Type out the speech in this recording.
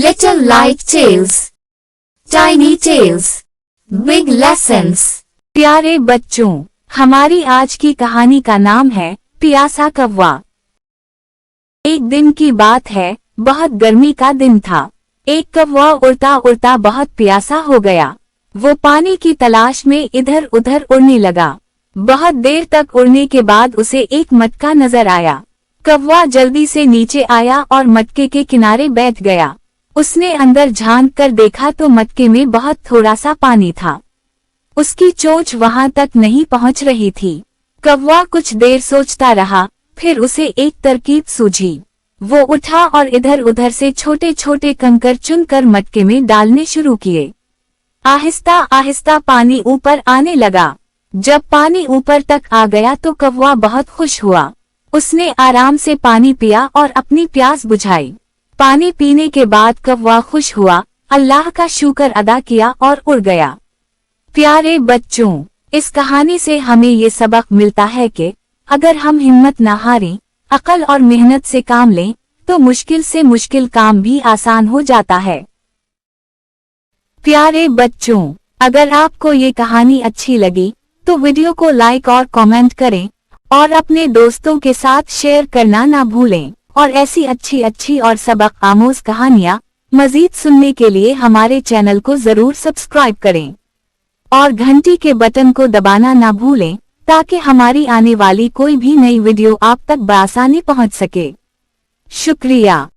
Little Light Tales, Tiny Tales, Big Lessons। प्यारे बच्चों, हमारी आज की कहानी का नाम है प्यासा कौवा। एक दिन की बात है, बहुत गर्मी का दिन था। एक कौवा उड़ता उड़ता बहुत प्यासा हो गया। वो पानी की तलाश में इधर उधर उड़ने लगा। बहुत देर तक उड़ने के बाद उसे एक मटका नजर आया। कौवा जल्दी से नीचे आया और मटके के किनारे बैठ गया। उसने अंदर झांक कर देखा तो मटके में बहुत थोड़ा सा पानी था। उसकी चोंच वहां तक नहीं पहुंच रही थी। कौवा कुछ देर सोचता रहा, फिर उसे एक तरकीब सूझी। वो उठा और इधर उधर से छोटे छोटे कंकर चुनकर मटके में डालने शुरू किए। आहिस्ता आहिस्ता पानी ऊपर आने लगा। जब पानी ऊपर तक आ गया तो कौवा बहुत खुश हुआ। उसने आराम से पानी पिया और अपनी प्यास बुझाई। पानी पीने के बाद कौवा खुश हुआ, अल्लाह का शुक्र अदा किया और उड़ गया। प्यारे बच्चों, इस कहानी से हमें ये सबक मिलता है कि अगर हम हिम्मत न हारें, अकल और मेहनत से काम लें, तो मुश्किल से मुश्किल काम भी आसान हो जाता है। प्यारे बच्चों, अगर आपको ये कहानी अच्छी लगी तो वीडियो को लाइक और कमेंट करें और अपने दोस्तों के साथ शेयर करना ना भूलें। और ऐसी अच्छी अच्छी और सबक आमोज कहानियाँ मजीद सुनने के लिए हमारे चैनल को जरूर सब्सक्राइब करें और घंटी के बटन को दबाना ना भूलें, ताकि हमारी आने वाली कोई भी नई वीडियो आप तक बआसानी पहुंच सके। शुक्रिया।